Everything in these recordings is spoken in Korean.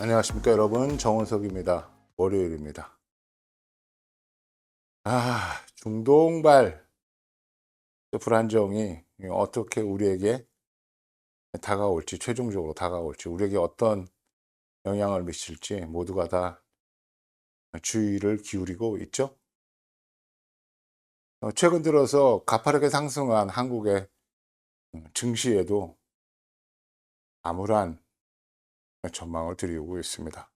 안녕하십니까 여러분, 정원석입니다. 월요일입니다. 중동발 불안정이 어떻게 우리에게 다가올지, 최종적으로 다가올지, 우리에게 어떤 영향을 미칠지 모두가 다 주의를 기울이고 있죠. 최근 들어서 가파르게 상승한 한국의 증시에도 암울한 전망을 드리고 있습니다.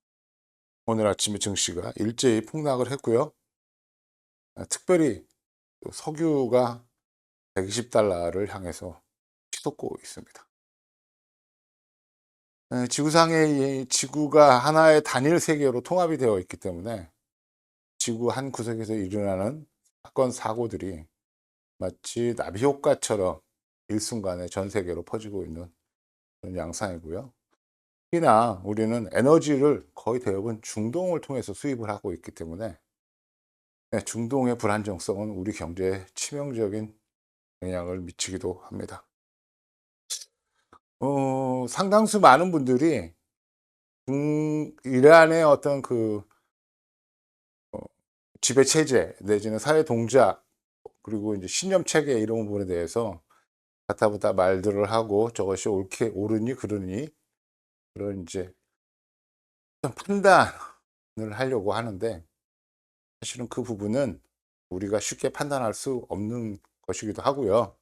오늘 아침에 증시가 일제히 폭락을 했고요. 특별히 석유가 120달러를 향해서 치솟고 있습니다. 지구상의 이 지구가 하나의 단일 세계로 통합이 되어 있기 때문에 지구 한 구석에서 일어나는 사건 사고들이 마치 나비 효과처럼 일순간에 전 세계로 퍼지고 있는 그런 양상이고요. 특히나 우리는 에너지를 거의 대부분 중동을 통해서 수입을 하고 있기 때문에 중동의 불안정성은 우리 경제에 치명적인 영향을 미치기도 합니다. 상당수 많은 분들이 이란의 어떤 그 지배 체제 내지는 사회 동작, 그리고 이제 신념 체계 이런 부분에 대해서 가타부타 말들을 하고, 저것이 옳게 옳으니 그르니 그런 이제 어떤 판단을 하려고 하는데, 사실은 그 부분은 우리가 쉽게 판단할 수 없는 것이기도 하고요.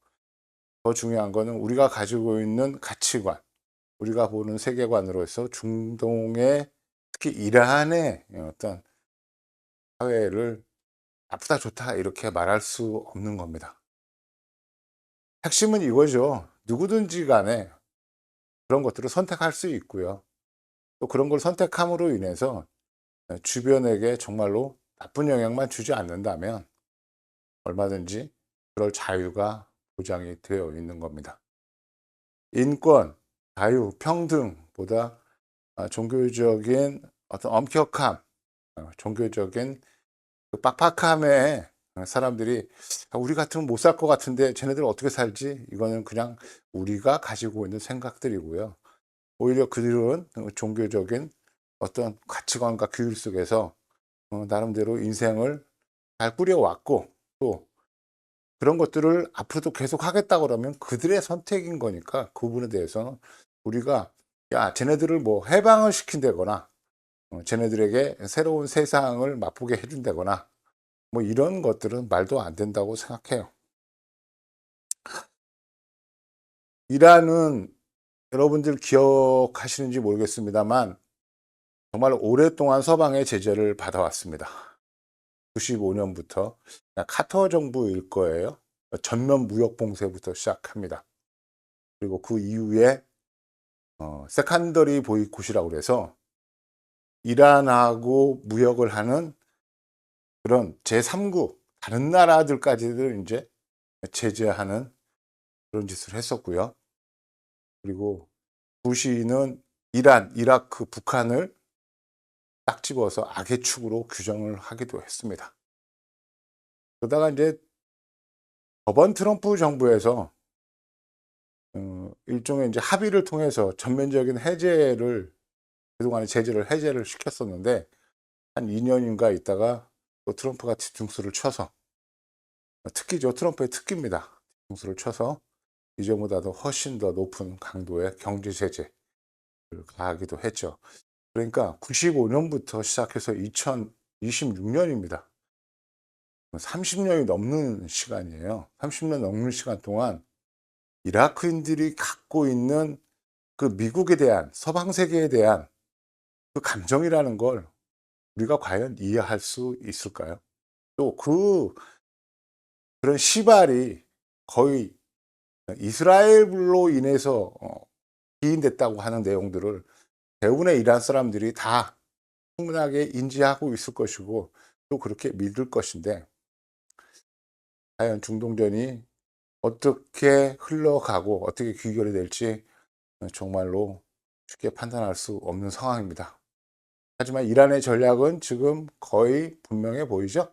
더 중요한 거는 우리가 가지고 있는 가치관, 우리가 보는 세계관으로서 중동의, 특히 이란의 어떤 사회를 나쁘다 좋다 이렇게 말할 수 없는 겁니다. 핵심은 이거죠. 누구든지 간에 그런 것들을 선택할 수 있고요. 또 그런 걸 선택함으로 인해서 주변에게 정말로 나쁜 영향만 주지 않는다면 얼마든지 그럴 자유가 보장이 되어 있는 겁니다. 인권, 자유, 평등보다 종교적인 어떤 엄격함, 종교적인 그 빡빡함에 사람들이 우리 같으면 못 살 것 같은데 쟤네들 어떻게 살지? 이거는 그냥 우리가 가지고 있는 생각들이고요. 오히려 그들은 종교적인 어떤 가치관과 규율 속에서 나름대로 인생을 잘 꾸려왔고, 또 그런 것들을 앞으로도 계속 하겠다고 그러면 그들의 선택인 거니까, 그 부분에 대해서는 우리가 쟤네들을 뭐 해방을 시킨다거나 쟤네들에게 새로운 세상을 맛보게 해준다거나 뭐 이런 것들은 말도 안 된다고 생각해요. 이란은 여러분들 기억하시는지 모르겠습니다만 정말 오랫동안 서방의 제재를 받아왔습니다. 95년부터 카터 정부일 거예요. 전면 무역 봉쇄부터 시작합니다. 그리고 그 이후에 세컨더리 보이콧이라고 그래서 이란하고 무역을 하는 그런 제3국 다른 나라들까지도 이제 제재하는 그런 짓을 했었고요. 그리고 부시는 이란, 이라크, 북한을 딱 집어서 악의 축으로 규정을 하기도 했습니다. 그러다가 이제 저번 트럼프 정부에서 일종의 이제 합의를 통해서 전면적인 해제를, 그동안의 제재를 해제를 시켰었는데 한 2년인가 있다가 또 트럼프가 뒤통수를 쳐서, 특기죠. 트럼프의 특기입니다. 뒤통수를 쳐서 이전보다도 훨씬 더 높은 강도의 경제 제재를 가하기도 했죠. 그러니까 95년부터 시작해서 2026년입니다. 30년이 넘는 시간이에요. 30년 넘는 시간 동안 이라크인들이 갖고 있는 그 미국에 대한, 서방 세계에 대한 그 감정이라는 걸 우리가 과연 이해할 수 있을까요? 또 그런 시발이 거의 이스라엘로 인해서 기인됐다고 하는 내용들을 대부분의 이란 사람들이 다 충분하게 인지하고 있을 것이고 또 그렇게 믿을 것인데, 과연 중동전이 어떻게 흘러가고 어떻게 귀결이 될지 정말로 쉽게 판단할 수 없는 상황입니다. 하지만 이란의 전략은 지금 거의 분명해 보이죠?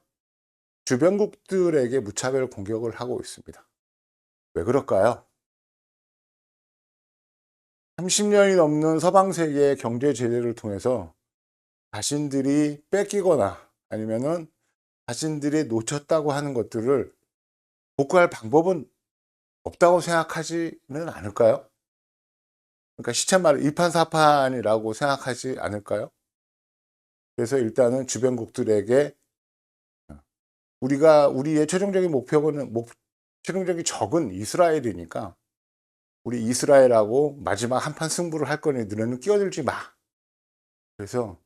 주변국들에게 무차별 공격을 하고 있습니다. 왜 그럴까요? 30년이 넘는 서방 세계의 경제 제재를 통해서 자신들이 뺏기거나 아니면은 자신들이 놓쳤다고 하는 것들을 복구할 방법은 없다고 생각하지는 않을까요? 그러니까 시쳇말 이판사판이라고 생각하지 않을까요? 그래서 일단은 주변국들에게 우리의 최종적인 목표는 최종적인 적은 이스라엘이니까 우리 이스라엘하고 마지막 한판 승부를 할 거니 너네는 끼어들지 마. 그래서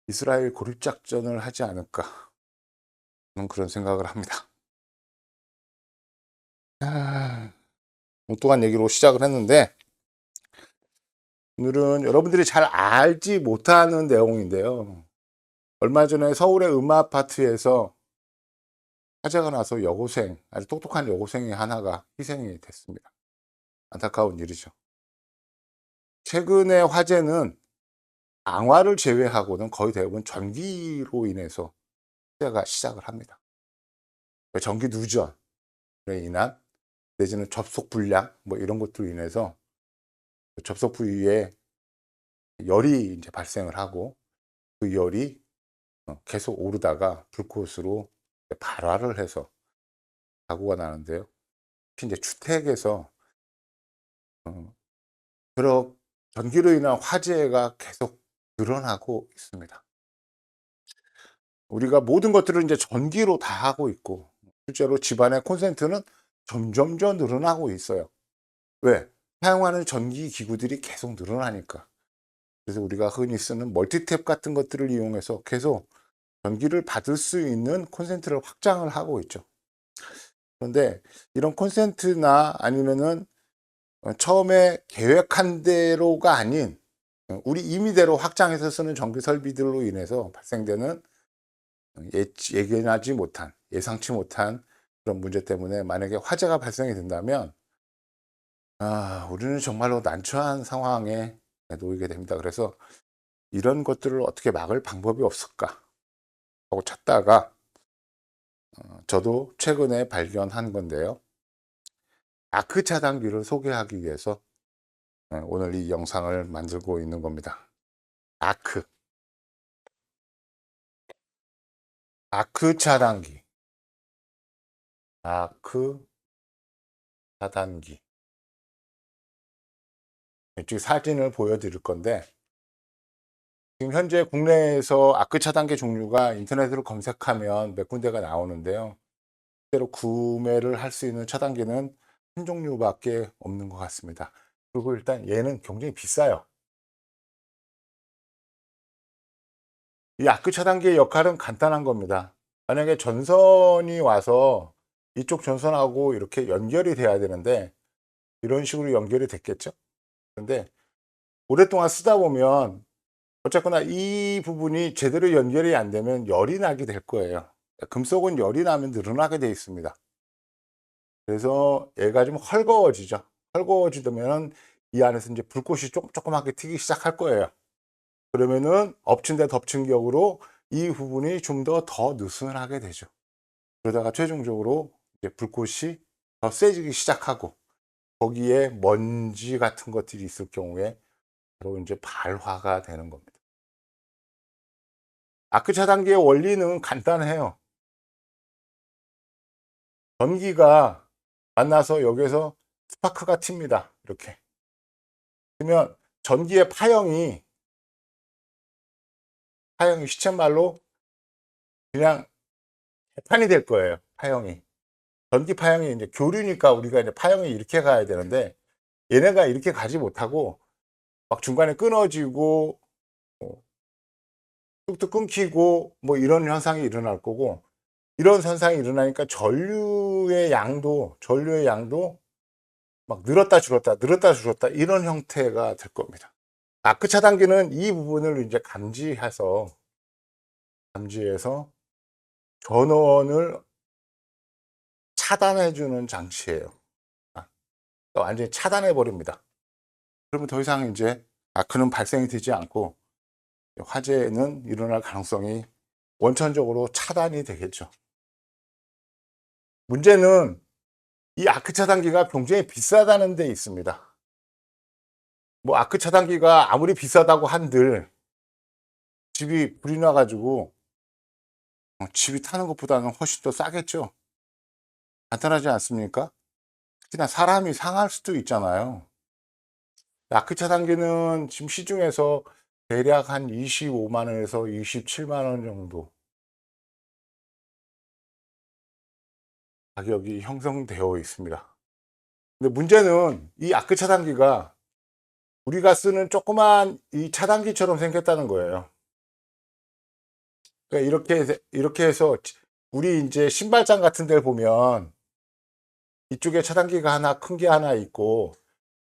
이스라엘 고립 작전을 하지 않을까 저는 그런 생각을 합니다. 엉뚱한 얘기로 시작을 했는데 오늘은 여러분들이 잘 알지 못하는 내용인데요. 얼마 전에 서울의 음아파트에서 화재가 나서 여고생, 아주 똑똑한 여고생이 하나가 희생이 됐습니다. 안타까운 일이죠. 최근의 화재는 앙화를 제외하고는 거의 대부분 전기로 인해서 화재가 시작을 합니다. 전기 누전에 인한 내지는 접속 불량 뭐 이런 것들로 인해서 접속 부위에 열이 이제 발생을 하고 그 열이 계속 오르다가 불꽃으로 발화를 해서 사고가 나는데요. 특히 이제 주택에서 그런 전기로 인한 화재가 계속 늘어나고 있습니다. 우리가 모든 것들을 이제 전기로 다 하고 있고 실제로 집안의 콘센트는 점점점 늘어나고 있어요. 왜? 사용하는 전기 기구들이 계속 늘어나니까. 그래서 우리가 흔히 쓰는 멀티탭 같은 것들을 이용해서 계속 전기를 받을 수 있는 콘센트를 확장을 하고 있죠. 그런데 이런 콘센트나 아니면은 처음에 계획한 대로가 아닌 우리 임의대로 확장해서 쓰는 전기 설비들로 인해서 발생되는 예견하지 못한 예상치 못한 그런 문제 때문에 만약에 화재가 발생이 된다면 우리는 정말로 난처한 상황에 놓이게 됩니다. 그래서 이런 것들을 어떻게 막을 방법이 없을까 하고 찾다가 저도 최근에 발견한 건데요. 아크 차단기를 소개하기 위해서 오늘 이 영상을 만들고 있는 겁니다. 아크 차단기 아크 차단기 이쪽 사진을 보여드릴 건데 지금 현재 국내에서 아크 차단기 종류가 인터넷으로 검색하면 몇 군데가 나오는데요. 실제로 구매를 할 수 있는 차단기는 한 종류밖에 없는 것 같습니다. 그리고 일단 얘는 굉장히 비싸요. 이 아크 차단기의 역할은 간단한 겁니다. 만약에 전선이 와서 이쪽 전선하고 이렇게 연결이 돼야 되는데 이런 식으로 연결이 됐겠죠. 근데 오랫동안 쓰다 보면 어쨌거나 이 부분이 제대로 연결이 안 되면 열이 나게 될 거예요. 금속은 열이 나면 늘어나게 되어 있습니다. 그래서 얘가 좀 헐거워지죠. 헐거워지면 이 안에서 이제 불꽃이 조그맣게 튀기 시작할 거예요. 그러면은 엎친 데 덮친 격으로 이 부분이 좀 더 느슨하게 되죠. 그러다가 최종적으로 이제 불꽃이 더 세지기 시작하고 거기에 먼지 같은 것들이 있을 경우에 바로 이제 발화가 되는 겁니다. 아크 차단기의 원리는 간단해요. 전기가 만나서 여기에서 스파크가 튑니다. 이렇게. 그러면 전기의 파형이 시쳇말로 그냥 개판이 될 거예요. 파형이. 전기 파형이 이제 교류니까 우리가 이제 파형이 이렇게 가야 되는데 얘네가 이렇게 가지 못하고 막 중간에 끊어지고 뚝뚝 끊기고 뭐 이런 현상이 일어날 거고 이런 현상이 일어나니까 전류의 양도 막 늘었다 줄었다 이런 형태가 될 겁니다. 아크 차단기는 이 부분을 이제 감지해서 전원을 차단해 주는 장치예요. 완전히 차단해 버립니다. 그러면 더 이상 이제 아크는 발생이 되지 않고 화재는 일어날 가능성이 원천적으로 차단이 되겠죠. 문제는 이 아크 차단기가 굉장히 비싸다는 데 있습니다. 뭐 아크 차단기가 아무리 비싸다고 한들 집이 불이 나 가지고 집이 타는 것보다는 훨씬 더 싸겠죠. 간단하지 않습니까? 특히나 사람이 상할 수도 있잖아요. 아크 차단기는 지금 시중에서 대략 한 25만 원에서 27만 원 정도 가격이 형성되어 있습니다. 근데 문제는 이 아크 차단기가 우리가 쓰는 조그만 이 차단기처럼 생겼다는 거예요. 그러니까 이렇게 해서 우리 이제 신발장 같은 데를 보면 이쪽에 차단기가 하나 큰 게 하나 있고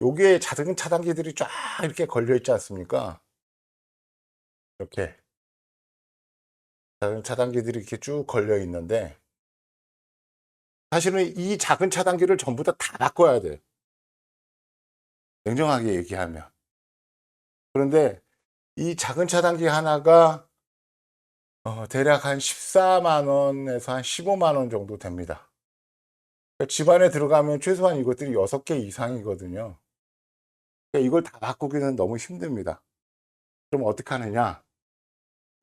여기에 작은 차단기들이 쫙 이렇게 걸려 있지 않습니까? 이렇게 작은 차단기들이 이렇게 쭉 걸려 있는데 사실은 이 작은 차단기를 전부 다 바꿔야 돼요. 냉정하게 얘기하면. 그런데 이 작은 차단기 하나가 대략 한 14만 원에서 한 15만 원 정도 됩니다. 그러니까 집안에 들어가면 최소한 이것들이 6개 이상이거든요. 그러니까 이걸 다 바꾸기는 너무 힘듭니다. 그럼 어떻게 하느냐?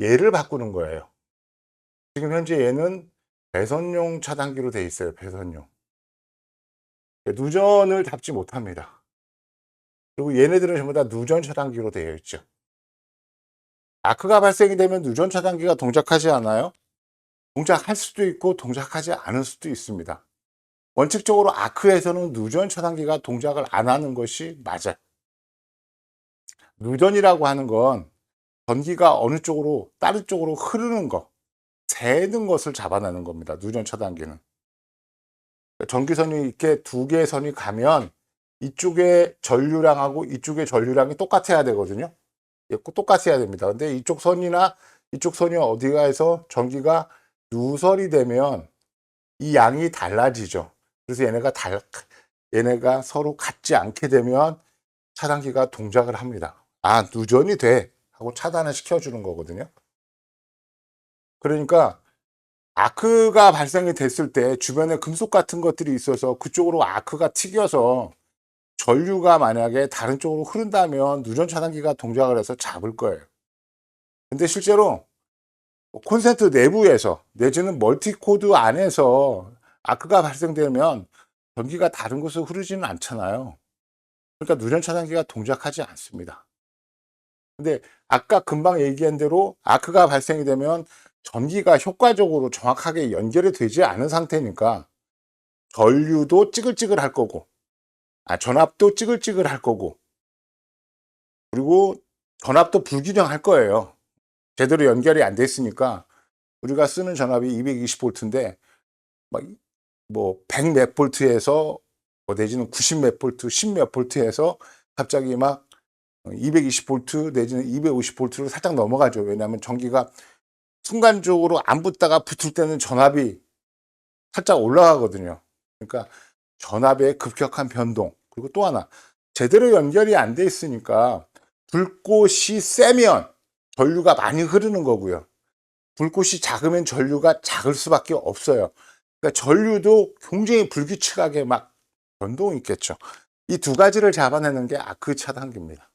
얘를 바꾸는 거예요. 지금 현재 얘는 배선용 차단기로 돼 있어요. 배선용. 누전을 잡지 못합니다. 그리고 얘네들은 전부 다 누전 차단기로 되어 있죠. 아크가 발생이 되면 누전 차단기가 동작하지 않아요? 동작할 수도 있고 동작하지 않을 수도 있습니다. 원칙적으로 아크에서는 누전 차단기가 동작을 안 하는 것이 맞아요. 누전이라고 하는 건 전기가 어느 쪽으로 다른 쪽으로 흐르는 것, 새는 것을 잡아내는 겁니다. 누전 차단기는. 전기선이 이렇게 두 개의 선이 가면 이쪽의 전류량하고 이쪽의 전류량이 똑같아야 되거든요. 똑같아야 됩니다. 근데 이쪽 선이나 이쪽 선이 어디가 해서 전기가 누설이 되면 이 양이 달라지죠. 그래서 얘네가 서로 같지 않게 되면 차단기가 동작을 합니다. 아, 누전이 돼 하고 차단을 시켜주는 거거든요. 그러니까 아크가 발생이 됐을 때 주변에 금속 같은 것들이 있어서 그쪽으로 아크가 튀겨서 전류가 만약에 다른 쪽으로 흐른다면 누전 차단기가 동작을 해서 잡을 거예요. 근데 실제로 콘센트 내부에서 내지는 멀티코드 안에서 아크가 발생되면 전기가 다른 곳으로 흐르지는 않잖아요. 그러니까 누전 차단기가 동작하지 않습니다. 근데 아까 금방 얘기한 대로 아크가 발생이 되면 전기가 효과적으로 정확하게 연결이 되지 않은 상태니까 전류도 찌글찌글 할 거고, 전압도 찌글찌글 할 거고, 그리고 전압도 불균형할 거예요. 제대로 연결이 안 됐으니까 우리가 쓰는 전압이 220V인데 뭐 100 몇 볼트에서 내지는 90 몇 볼트, 10 몇 볼트에서 갑자기 막 220V 내지는 250V로 살짝 넘어가죠. 왜냐하면 전기가 순간적으로 안 붙다가 붙을 때는 전압이 살짝 올라가거든요. 그러니까 전압의 급격한 변동, 그리고 또 하나 제대로 연결이 안 돼 있으니까 불꽃이 세면 전류가 많이 흐르는 거고요. 불꽃이 작으면 전류가 작을 수밖에 없어요. 그러니까 전류도 굉장히 불규칙하게 막 변동이 있겠죠. 이 두 가지를 잡아내는 게 아크 차단기입니다.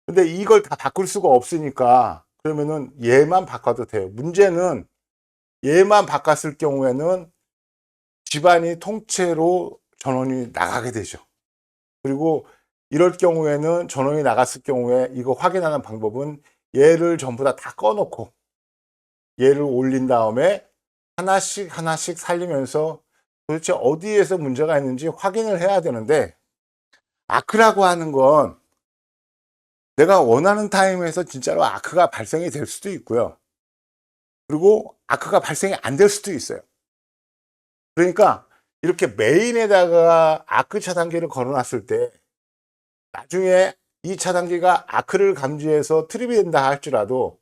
근데 이걸 다 바꿀 수가 없으니까 그러면은 얘만 바꿔도 돼요. 문제는 얘만 바꿨을 경우에는 집안이 통째로 전원이 나가게 되죠. 그리고 이럴 경우에는 전원이 나갔을 경우에 이거 확인하는 방법은 얘를 전부 다 꺼놓고 얘를 올린 다음에 하나씩 하나씩 살리면서 도대체 어디에서 문제가 있는지 확인을 해야 되는데 아크라고 하는 건 내가 원하는 타임에서 진짜로 아크가 발생이 될 수도 있고요. 그리고 아크가 발생이 안 될 수도 있어요. 그러니까 이렇게 메인에다가 아크 차단기를 걸어놨을 때 나중에 이 차단기가 아크를 감지해서 트립이 된다 할지라도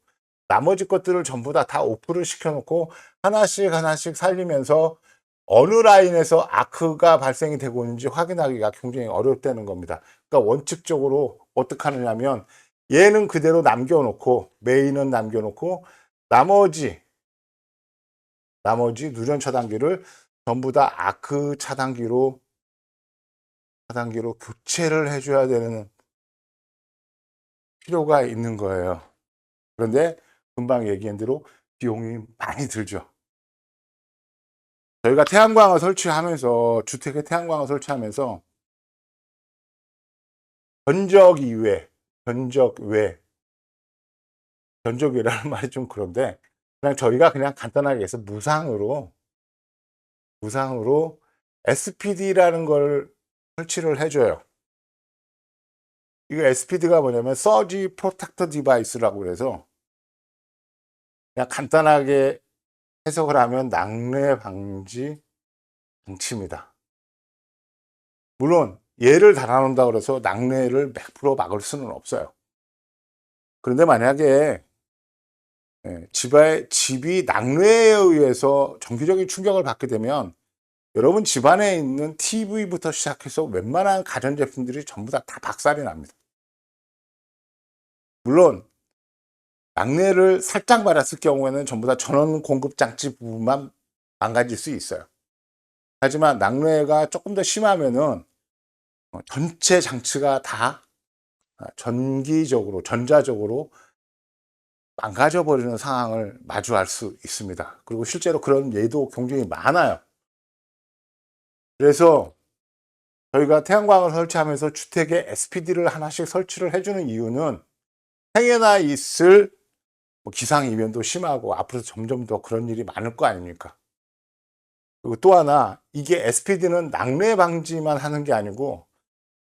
나머지 것들을 전부 다 오프를 시켜놓고 하나씩 하나씩 살리면서 어느 라인에서 아크가 발생이 되고 있는지 확인하기가 굉장히 어렵다는 겁니다. 그러니까 원칙적으로 어떻게 하느냐면 얘는 그대로 남겨놓고 메인은 남겨놓고 나머지 누전 차단기를 전부 다 아크 차단기로 차단기로 교체를 해줘야 되는 필요가 있는 거예요. 그런데 금방 얘기한 대로 비용이 많이 들죠. 저희가 태양광을 설치하면서, 주택에 태양광을 설치하면서 견적 이외, 견적 외, 견적 외라는 말이 좀 그런데, 그냥 저희가 그냥 간단하게 해서 무상으로 SPD라는 걸 설치를 해줘요. 이거 SPD가 뭐냐면 서지 프로텍터 디바이스라고 그래서, 그냥 간단하게 해석을 하면 낙뢰 방지 장치입니다. 물론 얘를 달아놓는다고 해서 낙뢰를 100% 막을 수는 없어요. 그런데 만약에 집이 낙뢰에 의해서 정기적인 충격을 받게 되면 여러분 집안에 있는 TV부터 시작해서 웬만한 가전제품들이 전부 다 박살이 납니다. 물론 낙뢰를 살짝 받았을 경우에는 전부 다 전원 공급 장치 부분만 망가질 수 있어요. 하지만 낙뢰가 조금 더 심하면은 전체 장치가 다 전자적으로 망가져 버리는 상황을 마주할 수 있습니다. 그리고 실제로 그런 예도 굉장히 많아요. 그래서 저희가 태양광을 설치하면서 주택에 SPD를 하나씩 설치를 해주는 이유는 행여나 있을 기상이변도 심하고 앞으로 점점 더 그런 일이 많을 거 아닙니까? 그리고 또 하나, 이게 SPD는 낙뢰 방지만 하는 게 아니고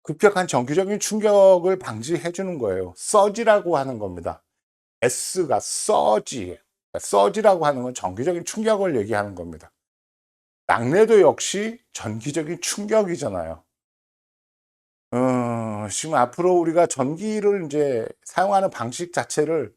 급격한 정기적인 충격을 방지해 주는 거예요. 서지라고 하는 겁니다. S가 서지. 서지라고 하는 건 정기적인 충격을 얘기하는 겁니다. 낙뢰도 역시 전기적인 충격이잖아요. 지금 앞으로 우리가 전기를 이제 사용하는 방식 자체를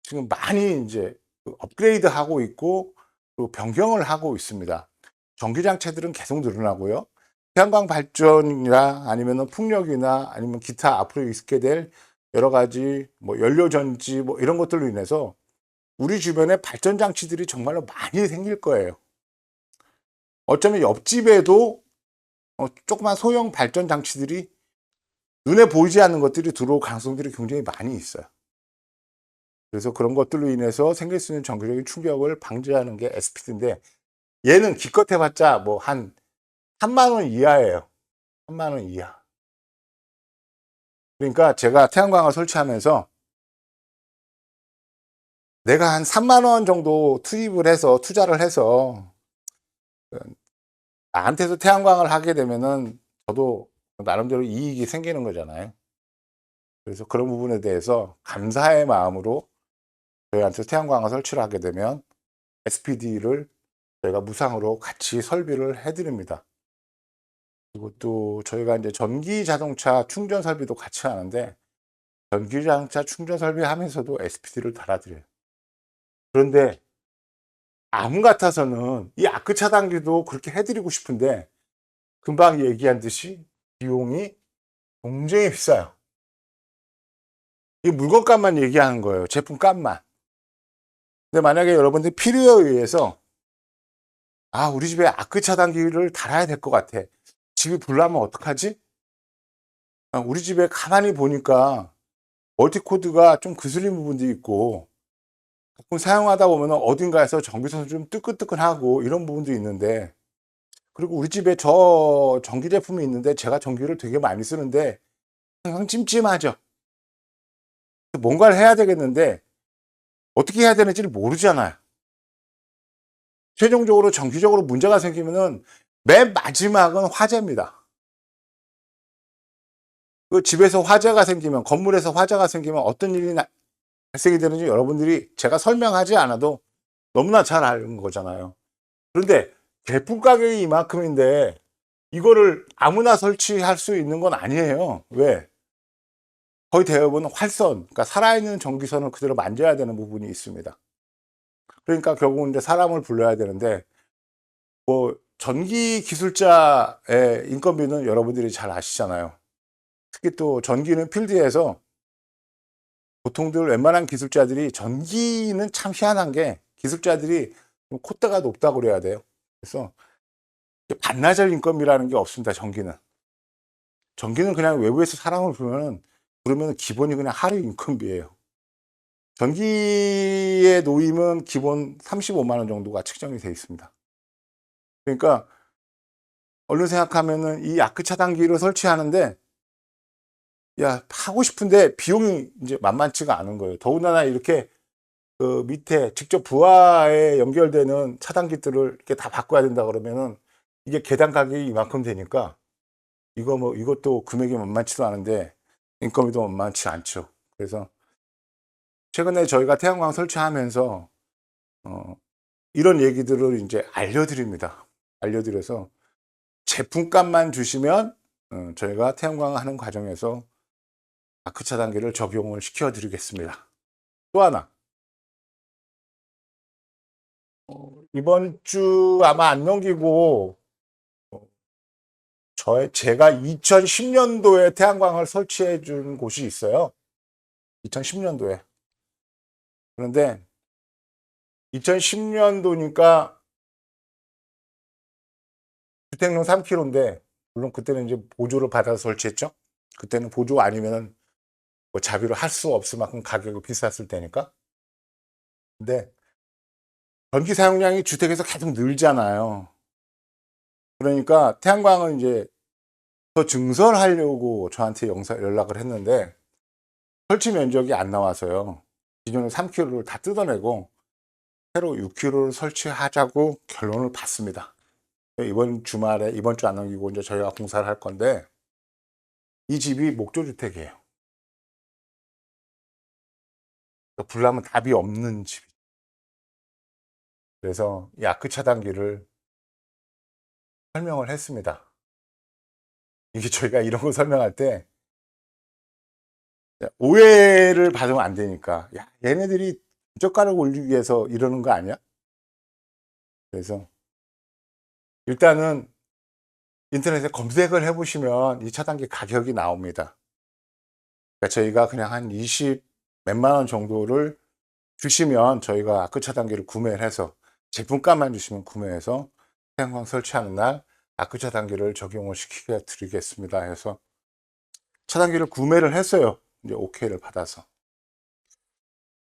지금 많이 이제 업그레이드 하고 있고, 또 변경을 하고 있습니다. 전기 장치들은 계속 늘어나고요. 태양광 발전이나 아니면 풍력이나 아니면 기타 앞으로 있게 될 여러 가지 연료 전지 이런 것들로 인해서 우리 주변에 발전 장치들이 정말로 많이 생길 거예요. 어쩌면 옆집에도 조그만 소형 발전 장치들이 눈에 보이지 않는 것들이 들어올 가능성들이 굉장히 많이 있어요. 그래서 그런 것들로 인해서 생길 수 있는 정기적인 충격을 방지하는 게 SPD인데, 얘는 기껏 해봤자 한 3만 원 이하예요. 3만 원 이하. 그러니까 제가 태양광을 설치하면서 내가 한 3만 원 정도 투자를 해서 나한테도 태양광을 하게 되면은 저도 나름대로 이익이 생기는 거잖아요. 그래서 그런 부분에 대해서 감사의 마음으로 저희한테 태양광을 설치를 하게 되면 SPD를 저희가 무상으로 같이 설비를 해드립니다. 그리고 또 저희가 이제 전기 자동차 충전 설비도 같이 하는데, 전기 자동차 충전 설비 하면서도 SPD를 달아드려요. 그런데 마음 같아서는 이 아크 차단기도 그렇게 해드리고 싶은데, 금방 얘기한 듯이 비용이 굉장히 비싸요. 이 물건값만 얘기하는 거예요. 제품값만. 근데 만약에 여러분들 필요에 의해서 우리 집에 아크 차단기를 달아야 될 것 같아. 집이 불나면 어떡하지? 우리 집에 가만히 보니까 멀티코드가 좀 거슬린 부분도 있고, 가끔 사용하다 보면 어딘가에서 전기선이 좀 뜨끈뜨끈하고 이런 부분도 있는데, 그리고 우리 집에 저 전기 제품이 있는데 제가 전기를 되게 많이 쓰는데 항상 찜찜하죠. 뭔가를 해야 되겠는데 어떻게 해야 되는지를 모르잖아요. 최종적으로 정기적으로 문제가 생기면은 맨 마지막은 화재입니다. 그 집에서 화재가 생기면, 건물에서 화재가 생기면 어떤 일이 발생이 되는지 여러분들이 제가 설명하지 않아도 너무나 잘 아는 거잖아요. 그런데 제품 가격이 이만큼인데 이거를 아무나 설치할 수 있는 건 아니에요. 왜? 거의 대부분 활선, 그러니까 살아있는 전기선을 그대로 만져야 되는 부분이 있습니다. 그러니까 결국은 이제 사람을 불러야 되는데, 전기 기술자의 인건비는 여러분들이 잘 아시잖아요. 특히 또 전기는 필드에서 보통들 웬만한 기술자들이, 전기는 참 희한한 게 기술자들이 좀 콧대가 높다고 그래야 돼요. 그래서 반나절 인건비라는 게 없습니다, 전기는. 전기는 그냥 외부에서 사람을 부르면 기본이 그냥 하루 인건비예요. 전기의 노임은 기본 35만 원 정도가 측정이 되어 있습니다. 그러니까 얼른 생각하면은 이 아크 차단기를 설치하는데 하고 싶은데 비용이 이제 만만치가 않은 거예요. 더군다나 이렇게 그 밑에 직접 부하에 연결되는 차단기들을 이렇게 다 바꿔야 된다 그러면은 이게 계단 가격이 이만큼 되니까 이것도 금액이 만만치도 않은데 인건비도 만만치 않죠. 그래서 최근에 저희가 태양광 설치하면서 어 이런 얘기들을 이제 알려드립니다. 알려드려서 제품값만 주시면 저희가 태양광 하는 과정에서 아크 차단기를 적용을 시켜 드리겠습니다. 또 하나, 이번 주 아마 안 넘기고 제가 2010년도에 태양광을 설치해 준 곳이 있어요. 2010년도에. 그런데 2010년도니까 주택용 3kg인데 물론 그때는 이제 보조를 받아서 설치했죠. 그때는 보조 아니면은 뭐 자비로 할 수 없을 만큼 가격이 비쌌을 때니까. 근데 전기 사용량이 주택에서 계속 늘잖아요. 그러니까 태양광을 이제 더 증설하려고 저한테 연락을 했는데 설치 면적이 안 나와서요. 기존의 3kg를 다 뜯어내고 새로 6kg를 설치하자고 결론을 받습니다. 이번 주말에 이번 주 안 넘기고 이제 저희가 공사를 할 건데 이 집이 목조주택이에요. 불나면 답이 없는 집. 그래서 이 아크 차단기를 설명을 했습니다. 이게 저희가 이런 거 설명할 때 오해를 받으면 안 되니까 얘네들이 저가를 올리기 위해서 이러는 거 아니야? 그래서 일단은 인터넷에 검색을 해보시면 이 차단기 가격이 나옵니다. 그러니까 저희가 그냥 한 20 몇만 원 정도를 주시면 저희가 아크 차단기를 구매를 해서 제품값만 주시면 구매해서 태양광 설치하는 날 아크 차단기를 적용을 시켜 드리겠습니다 해서 차단기를 구매를 했어요. 이제 오케이를 받아서.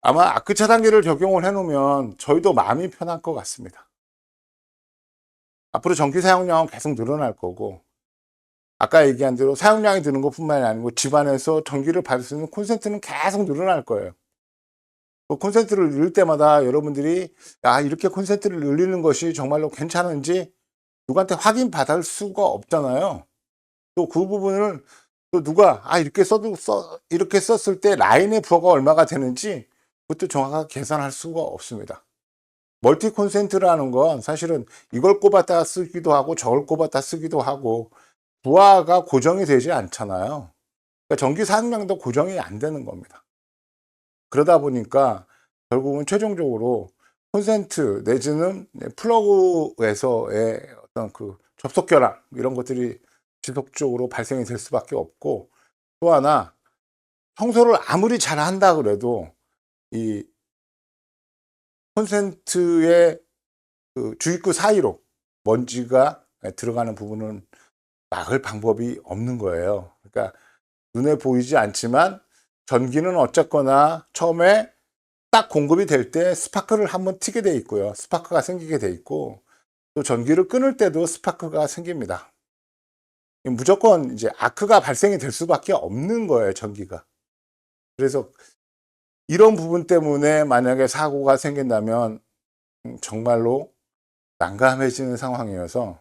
아마 아크 차단기를 적용을 해 놓으면 저희도 마음이 편할 것 같습니다. 앞으로 전기 사용량은 계속 늘어날 거고 아까 얘기한 대로 사용량이 드는 것뿐만이 아니고 집안에서 전기를 받을 수 있는 콘센트는 계속 늘어날 거예요. 그 콘센트를 늘릴 때마다 여러분들이 이렇게 콘센트를 늘리는 것이 정말로 괜찮은지 누구한테 확인받을 수가 없잖아요. 또 그 부분을 또 누가 이렇게 썼을 때 라인의 부하가 얼마가 되는지 그것도 정확하게 계산할 수가 없습니다. 멀티 콘센트라는 건 사실은 이걸 꼽았다 쓰기도 하고 저걸 꼽았다 쓰기도 하고 부하가 고정이 되지 않잖아요. 그러니까 전기 사용량도 고정이 안 되는 겁니다. 그러다 보니까 결국은 최종적으로 콘센트 내지는 플러그에서의 어떤 그 접속 결함 이런 것들이 지속적으로 발생이 될 수밖에 없고 또 하나 청소를 아무리 잘 한다 그래도 이 콘센트의 그 주입구 사이로 먼지가 들어가는 부분은 막을 방법이 없는 거예요. 그러니까 눈에 보이지 않지만 전기는 어쨌거나 처음에 딱 공급이 될 때 스파크를 한번 튀게 돼 있고요. 스파크가 생기게 돼 있고 또 전기를 끊을 때도 스파크가 생깁니다. 무조건 이제 아크가 발생이 될 수밖에 없는 거예요, 전기가. 그래서 이런 부분 때문에 만약에 사고가 생긴다면 정말로 난감해지는 상황이어서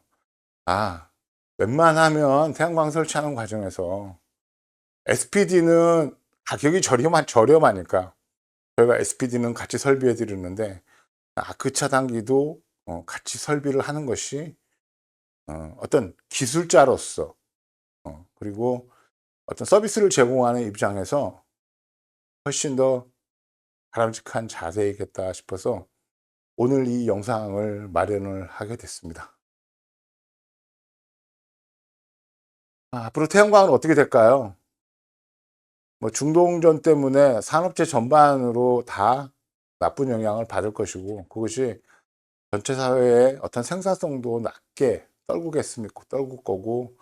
웬만하면 태양광 설치하는 과정에서 SPD는 가격이 저렴하니까 저희가 SPD는 같이 설비해 드리는데 아크 차단기도 같이 설비를 하는 것이 어떤 기술자로서 그리고 어떤 서비스를 제공하는 입장에서 훨씬 더 바람직한 자세이겠다 싶어서 오늘 이 영상을 마련을 하게 됐습니다. 앞으로 태양광은 어떻게 될까요? 뭐 중동전 때문에 산업재 전반으로 다 나쁜 영향을 받을 것이고 그것이 전체 사회의 어떤 생산성도 낮게 떨굴 거고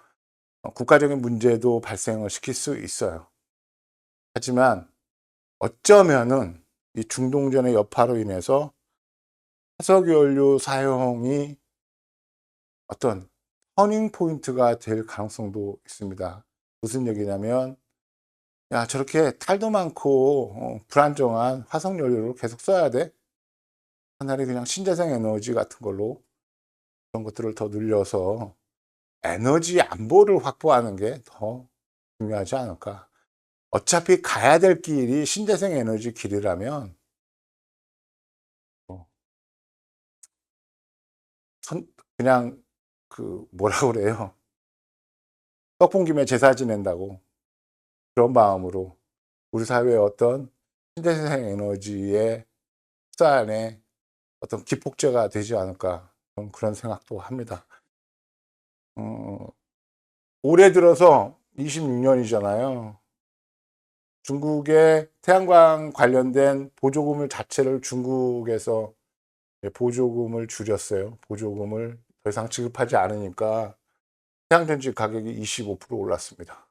국가적인 문제도 발생을 시킬 수 있어요. 하지만 어쩌면은 이 중동전의 여파로 인해서 화석연료 사용이 어떤 터닝 포인트가 될 가능성도 있습니다. 무슨 얘기냐면, 야, 저렇게 탈도 많고 불안정한 화석연료를 계속 써야 돼? 차라리 그냥 신재생 에너지 같은 걸로 그런 것들을 더 늘려서 에너지 안보를 확보하는 게 더 중요하지 않을까. 어차피 가야 될 길이 신재생 에너지 길이라면 뭐 그냥 그 뭐라 그래요? 떡 본 김에 제사 지낸다고 그런 마음으로 우리 사회의 어떤 신재생 에너지의 흡산에 어떤 기폭제가 되지 않을까, 좀 그런 생각도 합니다. 어, 올해 들어서 26년이잖아요. 중국의 태양광 관련된 보조금을 자체를 중국에서 보조금을 줄였어요. 보조금을 더 이상 지급하지 않으니까 태양전지 가격이 25% 올랐습니다.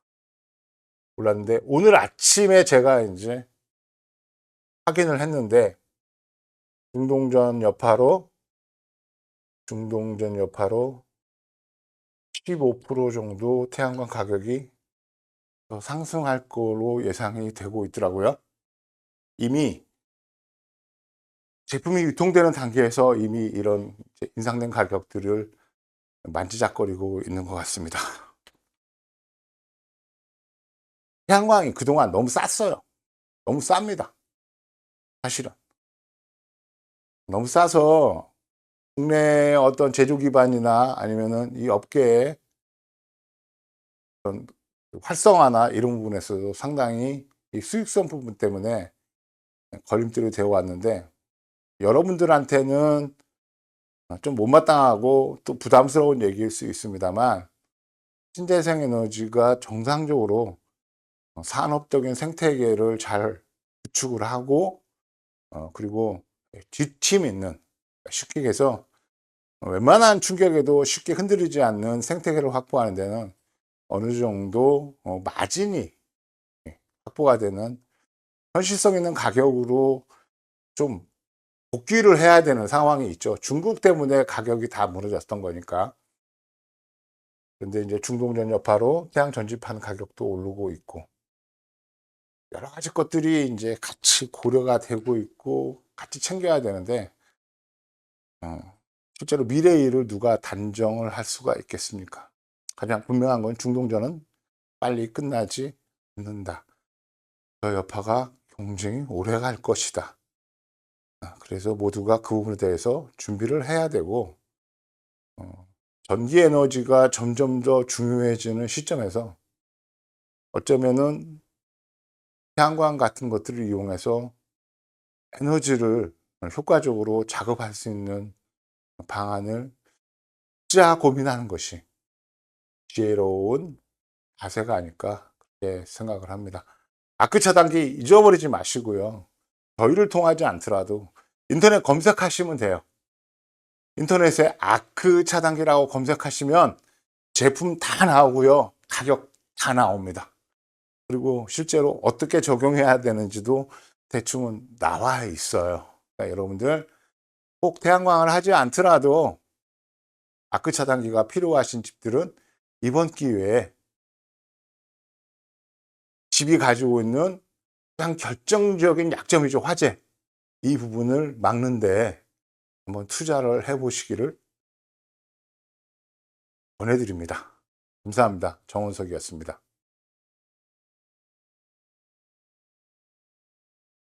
올랐는데 오늘 아침에 제가 이제 확인을 했는데 중동전 여파로 15% 정도 태양광 가격이 더 상승할 거로 예상이 되고 있더라고요. 이미 제품이 유통되는 단계에서 이미 이런 인상된 가격들을 만지작거리고 있는 것 같습니다. 태양광이 그동안 너무 쌌어요. 너무 쌉니다. 사실은. 너무 싸서 국내 어떤 제조 기반이나 아니면은 이 업계의 어떤 활성화나 이런 부분에서도 상당히 이 수익성 부분 때문에 걸림돌이 되어 왔는데, 여러분들한테는 좀 못마땅하고 또 부담스러운 얘기일 수 있습니다만, 신재생 에너지가 정상적으로 산업적인 생태계를 잘 구축을 하고 그리고 뒷힘 있는, 쉽게 얘기해서 웬만한 충격에도 쉽게 흔들리지 않는 생태계를 확보하는 데는 어느 정도 마진이 확보가 되는 현실성 있는 가격으로 좀 복귀를 해야 되는 상황이 있죠. 중국 때문에 가격이 다 무너졌던 거니까. 근데 이제 중동전 여파로 태양 전지판 가격도 오르고 있고, 여러 가지 것들이 이제 같이 고려가 되고 있고 같이 챙겨야 되는데, 실제로 미래의 일을 누가 단정을 할 수가 있겠습니까? 가장 분명한 건 중동전은 빨리 끝나지 않는다. 그 여파가 굉장히 오래 갈 것이다. 그래서 모두가 그 부분에 대해서 준비를 해야 되고, 전기 에너지가 점점 더 중요해지는 시점에서 어쩌면은 태양광 같은 것들을 이용해서 에너지를 효과적으로 작업할 수 있는 방안을 짜 고민하는 것이 지혜로운 자세가 아닐까, 그렇게 생각을 합니다. 아크 차단기 잊어버리지 마시고요. 저희를 통하지 않더라도 인터넷 검색하시면 돼요. 인터넷에 아크 차단기라고 검색하시면 제품 다 나오고요. 가격 다 나옵니다. 그리고 실제로 어떻게 적용해야 되는지도 대충은 나와 있어요. 그러니까 여러분들 꼭 태양광을 하지 않더라도 아크 차단기가 필요하신 집들은 이번 기회에 집이 가지고 있는 가장 결정적인 약점이죠. 화재. 이 부분을 막는데 한번 투자를 해보시기를 권해드립니다. 감사합니다. 정원석이었습니다.